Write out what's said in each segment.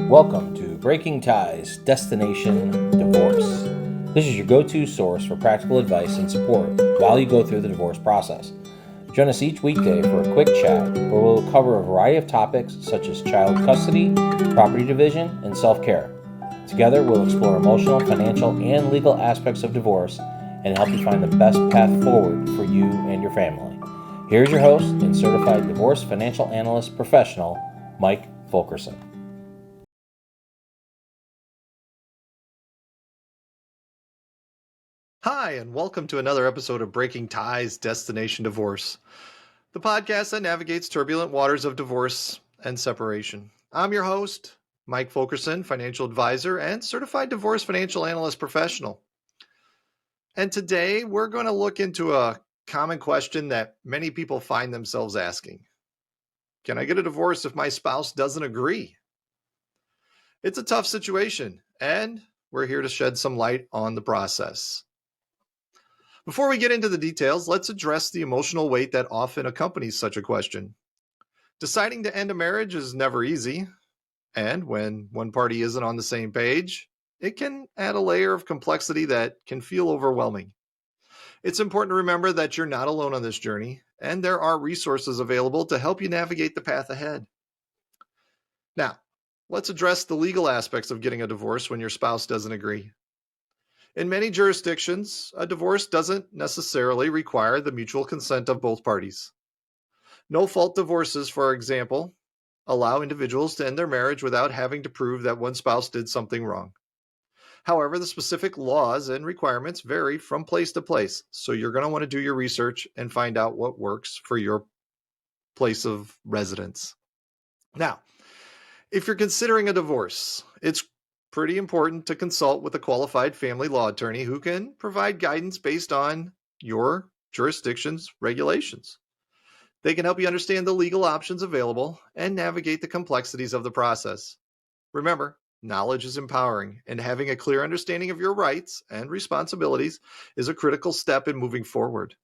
Welcome to Breaking Ties, Destination Divorce. This is your go-to source for practical advice and support while you go through the divorce process. Join us each weekday for a quick chat where we'll cover a variety of topics such as child custody, property division, and self-care. Together, we'll explore emotional, financial, and legal aspects of divorce and help you find the best path forward for you and your family. Here's your host and Certified Divorce Financial Analyst professional, Mike Fulkerson. Hi, and welcome to another episode of Breaking Ties, Destination Divorce, the podcast that navigates turbulent waters of divorce and separation. I'm your host, Mike Fulkerson, financial advisor and certified divorce financial analyst professional. And today we're going to look into a common question that many people find themselves asking. Can I get a divorce if my spouse doesn't agree? It's a tough situation, and we're here to shed some light on the process. Before we get into the details, let's address the emotional weight that often accompanies such a question. Deciding to end a marriage is never easy, and when one party isn't on the same page, it can add a layer of complexity that can feel overwhelming. It's important to remember that you're not alone on this journey, and there are resources available to help you navigate the path ahead. Now, let's address the legal aspects of getting a divorce when your spouse doesn't agree. In many jurisdictions, a divorce doesn't necessarily require the mutual consent of both parties. No-fault divorces, for example, allow individuals to end their marriage without having to prove that one spouse did something wrong. However, the specific laws and requirements vary from place to place, so you're going to want to do your research and find out what works for your place of residence. Now, if you're considering a divorce, it's pretty important to consult with a qualified family law attorney who can provide guidance based on your jurisdiction's regulations. They can help you understand the legal options available and navigate the complexities of the process. Remember, knowledge is empowering, and having a clear understanding of your rights and responsibilities is a critical step in moving forward.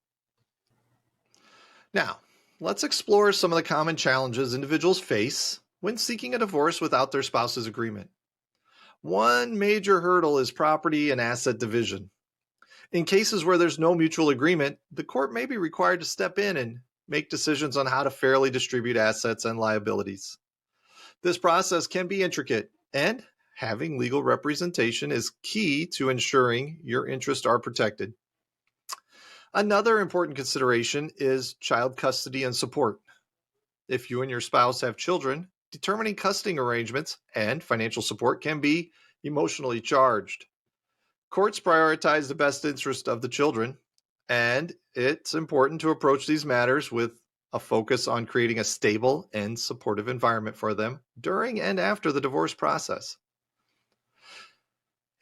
Now, let's explore some of the common challenges individuals face when seeking a divorce without their spouse's agreement. One major hurdle is property and asset division. In cases where there's no mutual agreement, the court may be required to step in and make decisions on how to fairly distribute assets and liabilities. This process can be intricate, and having legal representation is key to ensuring your interests are protected. Another important consideration is child custody and support. If you and your spouse have children, determining custody arrangements and financial support can be emotionally charged. Courts prioritize the best interest of the children, and it's important to approach these matters with a focus on creating a stable and supportive environment for them during and after the divorce process.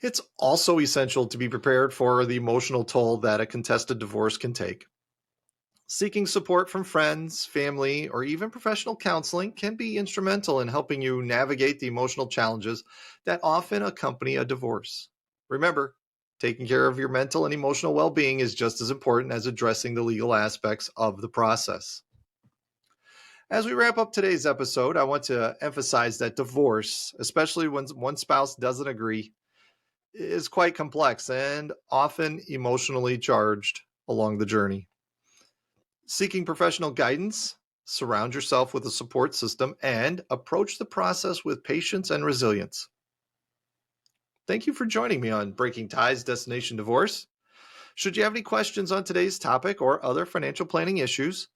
It's also essential to be prepared for the emotional toll that a contested divorce can take. Seeking support from friends, family, or even professional counseling can be instrumental in helping you navigate the emotional challenges that often accompany a divorce. Remember, taking care of your mental and emotional well-being is just as important as addressing the legal aspects of the process. As we wrap up today's episode, I want to emphasize that divorce, especially when one spouse doesn't agree, is quite complex and often emotionally charged along the journey. Seeking professional guidance, surround yourself with a support system, and approach the process with patience and resilience. Thank you for joining me on Breaking Ties, Destination Divorce. Should you have any questions on today's topic or other financial planning issues,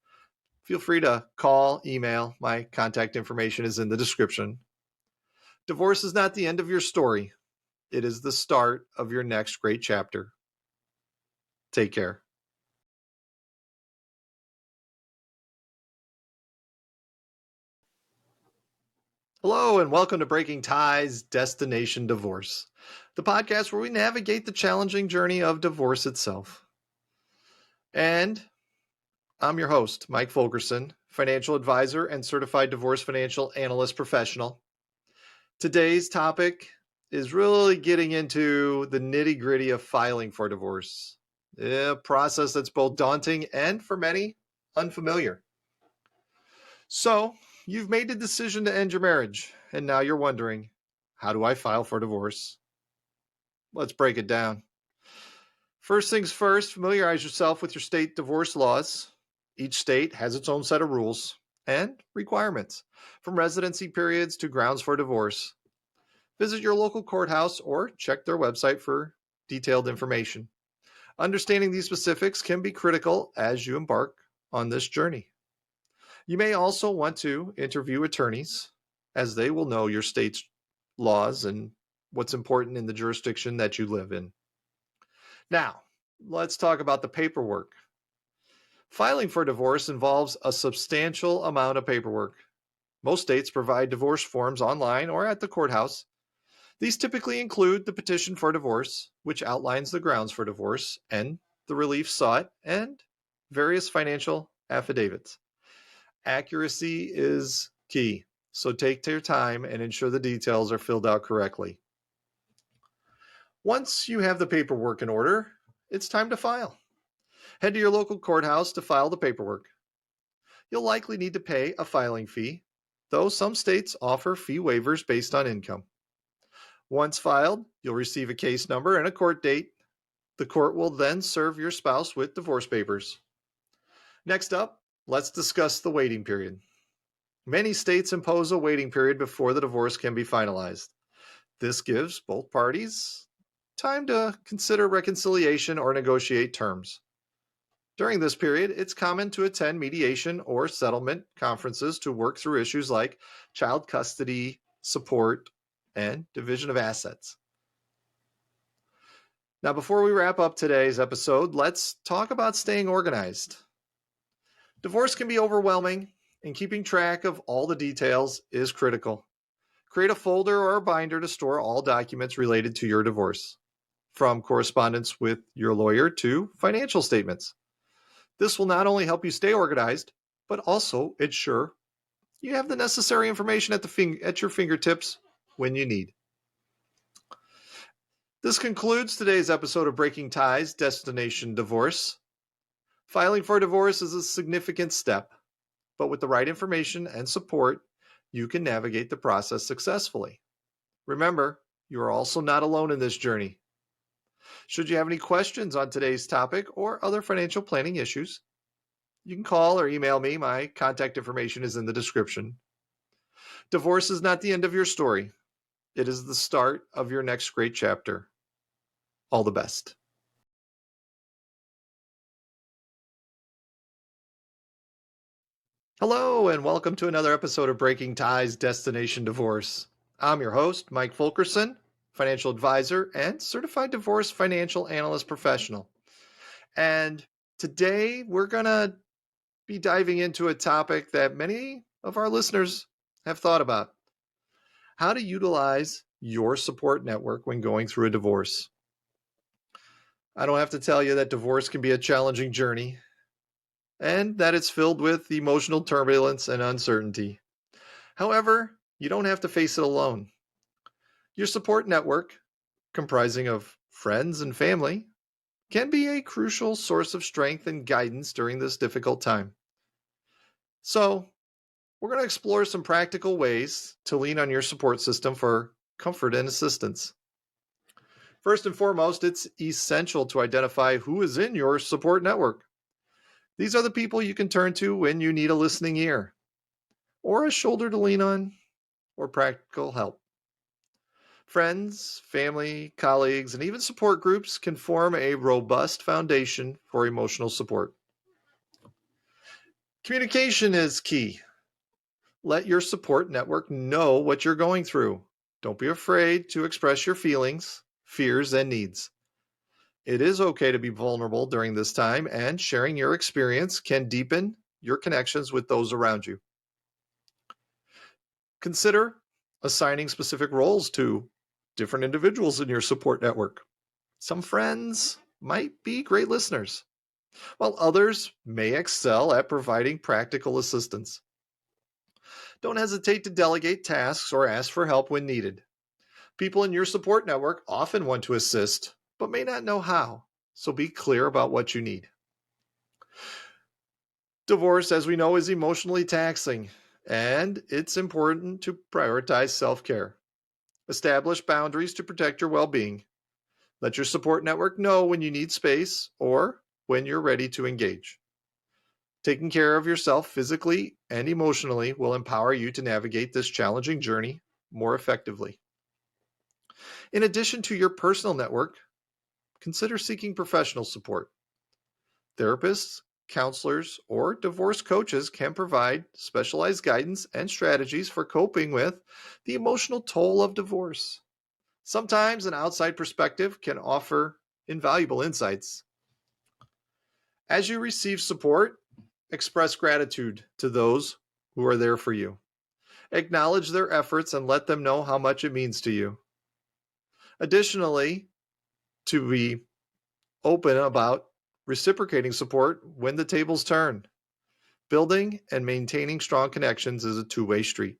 feel free to call, email. My contact information is in the description. Divorce is not the end of your story. It is the start of your next great chapter. Take care. Hello, and welcome to Breaking Ties, Destination Divorce, the podcast where we navigate the challenging journey of divorce itself. And I'm your host, Mike Fulkerson, financial advisor and certified divorce financial analyst professional. Today's topic is really getting into the nitty-gritty of filing for divorce, a process that's both daunting and, for many, unfamiliar. So, you've made the decision to end your marriage, and now you're wondering, How do I file for divorce? Let's break it down. First things first, familiarize yourself with your state divorce laws. Each state has its own set of rules and requirements, from residency periods to grounds for divorce. Visit your local courthouse or check their website for detailed information. Understanding these specifics can be critical as you embark on this journey. You may also want to interview attorneys, as they will know your state's laws and what's important in the jurisdiction that you live in. Now, let's talk about the paperwork. Filing for divorce involves a substantial amount of paperwork. Most states provide divorce forms online or at the courthouse. These typically include the petition for divorce, which outlines the grounds for divorce and the relief sought, and various financial affidavits. Accuracy is key, so take your time and ensure the details are filled out correctly. Once you have the paperwork in order, it's time to file. Head to your local courthouse to file the paperwork. You'll likely need to pay a filing fee, though some states offer fee waivers based on income. Once filed, you'll receive a case number and a court date. The court will then serve your spouse with divorce papers. Next up, let's discuss the waiting period. Many states impose a waiting period before the divorce can be finalized. This gives both parties time to consider reconciliation or negotiate terms. During this period, it's common to attend mediation or settlement conferences to work through issues like child custody, support, and division of assets. Now, before we wrap up today's episode, let's talk about staying organized. Divorce can be overwhelming, and keeping track of all the details is critical. Create a folder or a binder to store all documents related to your divorce, from correspondence with your lawyer to financial statements. This will not only help you stay organized, but also ensure you have the necessary information at your fingertips when you need. This concludes today's episode of Breaking Ties, Destination Divorce. Filing for divorce is a significant step, but with the right information and support, you can navigate the process successfully. Remember, you are also not alone in this journey. Should you have any questions on today's topic or other financial planning issues, you can call or email me. My contact information is in the description. Divorce is not the end of your story. It is the start of your next great chapter. All the best. Hello, and welcome to another episode of Breaking Ties, Destination Divorce. I'm your host, Mike Fulkerson, financial advisor and Certified Divorce Financial Analyst professional. And today we're going to be diving into a topic that many of our listeners have thought about: how to utilize your support network when going through a divorce. I don't have to tell you that divorce can be a challenging journey and that it's filled with emotional turbulence and uncertainty. However, you don't have to face it alone. Your support network, comprising of friends and family, can be a crucial source of strength and guidance during this difficult time. So, we're going to explore some practical ways to lean on your support system for comfort and assistance. First and foremost, it's essential to identify who is in your support network. These are the people you can turn to when you need a listening ear, or a shoulder to lean on, or practical help. Friends, family, colleagues, and even support groups can form a robust foundation for emotional support. Communication is key. Let your support network know what you're going through. Don't be afraid to express your feelings, fears, and needs. It is okay to be vulnerable during this time, and sharing your experience can deepen your connections with those around you. Consider assigning specific roles to different individuals in your support network. Some friends might be great listeners, while others may excel at providing practical assistance. Don't hesitate to delegate tasks or ask for help when needed. People in your support network often want to assist, but may not know how, so be clear about what you need. Divorce, as we know, is emotionally taxing, and it's important to prioritize self-care. Establish boundaries to protect your well-being. Let your support network know when you need space or when you're ready to engage. Taking care of yourself physically and emotionally will empower you to navigate this challenging journey more effectively. In addition to your personal network, consider seeking professional support. Therapists, counselors, or divorce coaches can provide specialized guidance and strategies for coping with the emotional toll of divorce. Sometimes an outside perspective can offer invaluable insights. As you receive support, express gratitude to those who are there for you. Acknowledge their efforts and let them know how much it means to you. Additionally, to be open about reciprocating support when the tables turn. Building and maintaining strong connections is a two-way street.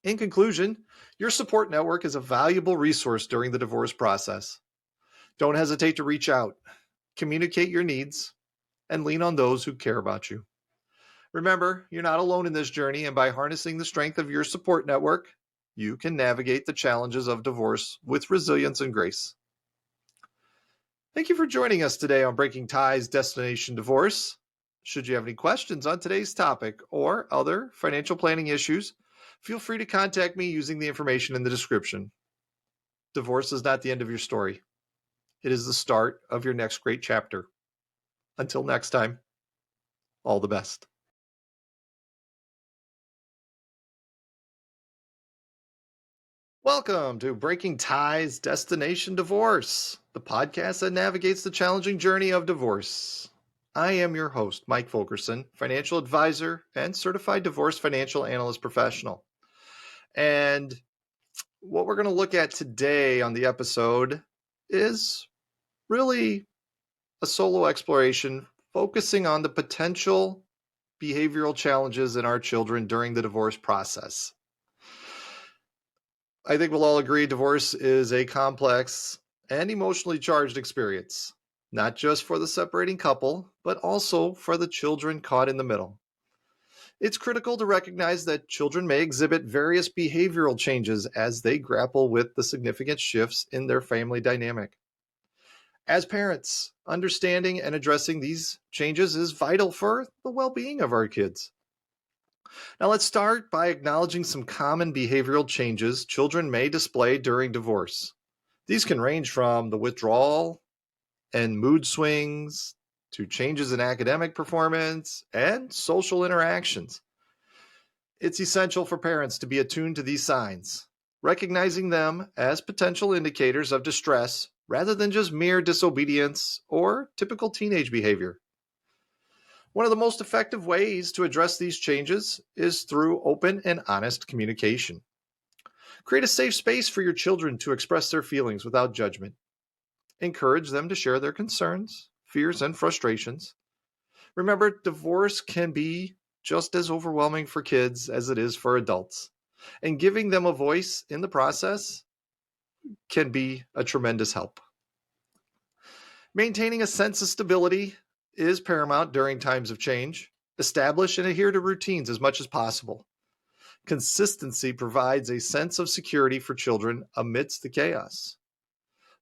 In conclusion, your support network is a valuable resource during the divorce process. Don't hesitate to reach out, communicate your needs, and lean on those who care about you. Remember, you're not alone in this journey, and by harnessing the strength of your support network, you can navigate the challenges of divorce with resilience and grace. Thank you for joining us today on Breaking Ties Destination Divorce. Should you have any questions on today's topic or other financial planning issues, feel free to contact me using the information in the description. Divorce is not the end of your story. It is the start of your next great chapter. Until next time, all the best. Welcome to Breaking Ties Destination Divorce, the podcast that navigates the challenging journey of divorce. I am your host, Mike Fulkerson, financial advisor and certified divorce financial analyst professional. And what we're going to look at today on the episode is really a solo exploration focusing on the potential behavioral challenges in our children during the divorce process. I think we'll all agree divorce is a complex and emotionally charged experience, not just for the separating couple, but also for the children caught in the middle. It's critical to recognize that children may exhibit various behavioral changes as they grapple with the significant shifts in their family dynamic. As parents, understanding and addressing these changes is vital for the well-being of our kids. Now, let's start by acknowledging some common behavioral changes children may display during divorce. These can range from the withdrawal and mood swings to changes in academic performance and social interactions. It's essential for parents to be attuned to these signs, recognizing them as potential indicators of distress rather than just mere disobedience or typical teenage behavior. One of the most effective ways to address these changes is through open and honest communication. Create a safe space for your children to express their feelings without judgment. Encourage them to share their concerns, fears, and frustrations. Remember, divorce can be just as overwhelming for kids as it is for adults, and giving them a voice in the process can be a tremendous help. Maintaining a sense of stability is paramount during times of change. Establish and adhere to routines as much as possible. Consistency provides a sense of security for children amidst the chaos.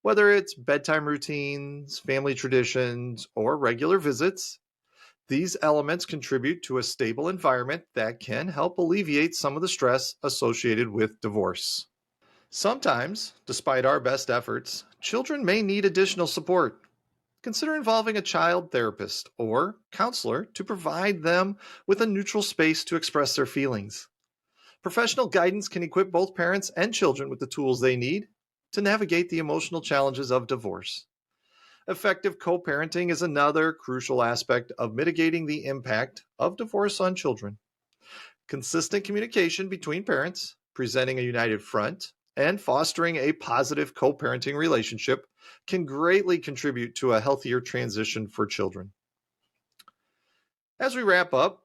Whether it's bedtime routines, family traditions, or regular visits, these elements contribute to a stable environment that can help alleviate some of the stress associated with divorce. Sometimes, despite our best efforts, children may need additional support. Consider involving a child therapist or counselor to provide them with a neutral space to express their feelings. Professional guidance can equip both parents and children with the tools they need to navigate the emotional challenges of divorce. Effective co-parenting is another crucial aspect of mitigating the impact of divorce on children. Consistent communication between parents, presenting a united front, and fostering a positive co-parenting relationship can greatly contribute to a healthier transition for children. As we wrap up,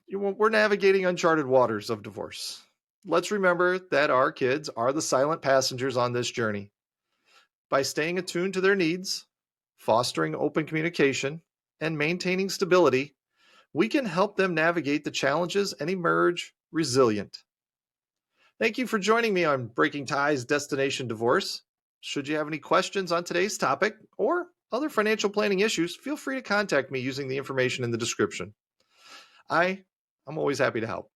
we're navigating uncharted waters of divorce. Let's remember that our kids are the silent passengers on this journey. By staying attuned to their needs, fostering open communication, and maintaining stability, we can help them navigate the challenges and emerge resilient. Thank you for joining me on Breaking Ties Destination Divorce. Should you have any questions on today's topic or other financial planning issues, feel free to contact me using the information in the description. I'm always happy to help.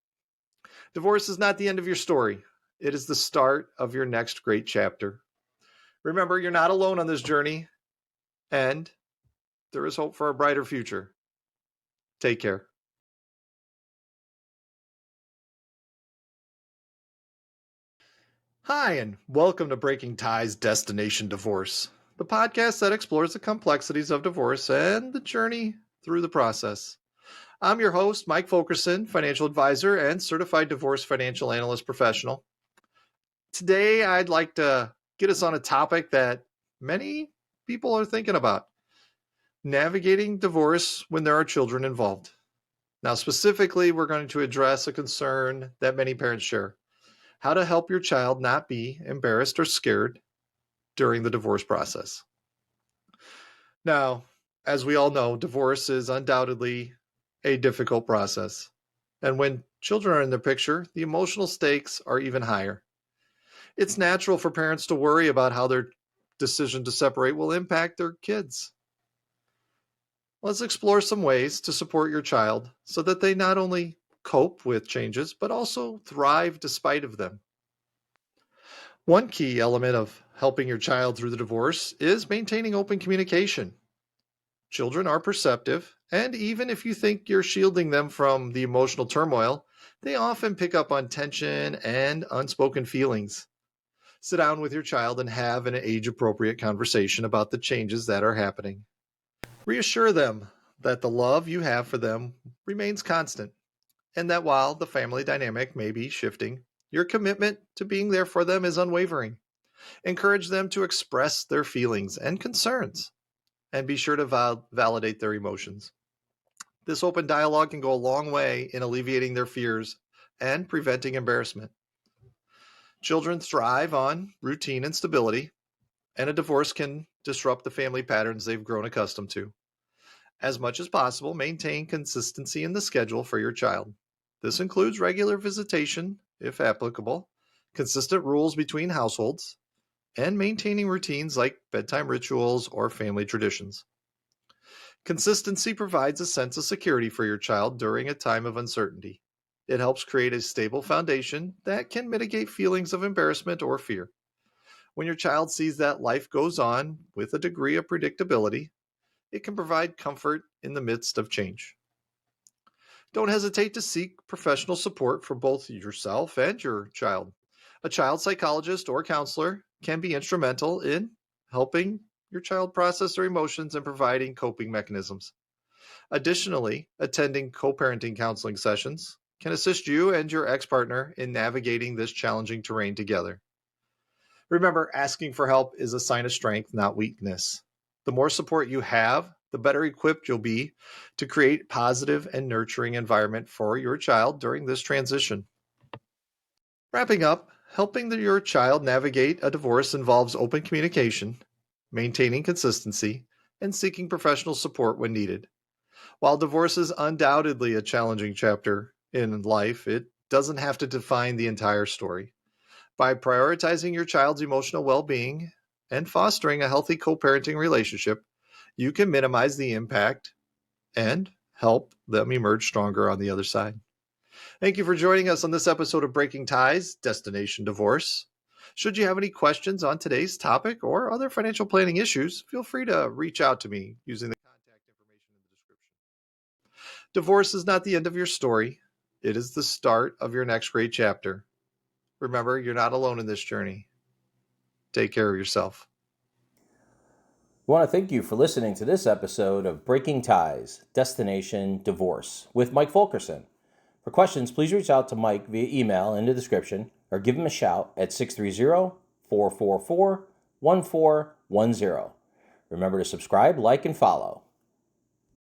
Divorce is not the end of your story. It is the start of your next great chapter. Remember, you're not alone on this journey, and there is hope for a brighter future. Take care. Hi, and welcome to Breaking Ties Destination Divorce, the podcast that explores the complexities of divorce and the journey through the process. I'm your host, Mike Fulkerson, financial advisor and certified divorce financial analyst professional. Today, I'd like to get us on a topic that many people are thinking about: navigating divorce when there are children involved. Now, specifically, we're going to address a concern that many parents share: how to help your child not be embarrassed or scared during the divorce process. Now, as we all know, divorce is undoubtedly a difficult process. And when children are in the picture, the emotional stakes are even higher. It's natural for parents to worry about how their decision to separate will impact their kids. Let's explore some ways to support your child so that they not only cope with changes, but also thrive despite of them. One key element of helping your child through the divorce is maintaining open communication. Children are perceptive, and even if you think you're shielding them from the emotional turmoil, they often pick up on tension and unspoken feelings. Sit down with your child and have an age-appropriate conversation about the changes that are happening. Reassure them that the love you have for them remains constant, and that while the family dynamic may be shifting, your commitment to being there for them is unwavering. Encourage them to express their feelings and concerns, and be sure to validate their emotions. This open dialogue can go a long way in alleviating their fears and preventing embarrassment. Children thrive on routine and stability, and a divorce can disrupt the family patterns they've grown accustomed to. As much as possible, maintain consistency in the schedule for your child. This includes regular visitation, if applicable, consistent rules between households, and maintaining routines like bedtime rituals or family traditions. Consistency provides a sense of security for your child during a time of uncertainty. It helps create a stable foundation that can mitigate feelings of embarrassment or fear. When your child sees that life goes on with a degree of predictability, it can provide comfort in the midst of change. Don't hesitate to seek professional support for both yourself and your child. A child psychologist or counselor can be instrumental in helping your child process their emotions and providing coping mechanisms. Additionally, attending co-parenting counseling sessions can assist you and your ex-partner in navigating this challenging terrain together. Remember, asking for help is a sign of strength, not weakness. The more support you have, the better equipped you'll be to create a positive and nurturing environment for your child during this transition. Wrapping up, helping your child navigate a divorce involves open communication, maintaining consistency, and seeking professional support when needed. While divorce is undoubtedly a challenging chapter in life, it doesn't have to define the entire story. By prioritizing your child's emotional well-being and fostering a healthy co-parenting relationship, you can minimize the impact and help them emerge stronger on the other side. Thank you for joining us on this episode of Breaking Ties, Destination Divorce. Should you have any questions on today's topic or other financial planning issues, feel free to reach out to me using the contact information in the description. Divorce is not the end of your story. It is the start of your next great chapter. Remember, you're not alone in this journey. Take care of yourself. We want to thank you for listening to this episode of Breaking Ties, Destination Divorce with Mike Fulkerson. For questions, please reach out to Mike via email in the description or give him a shout at 630-444-1410. Remember to subscribe, like, and follow.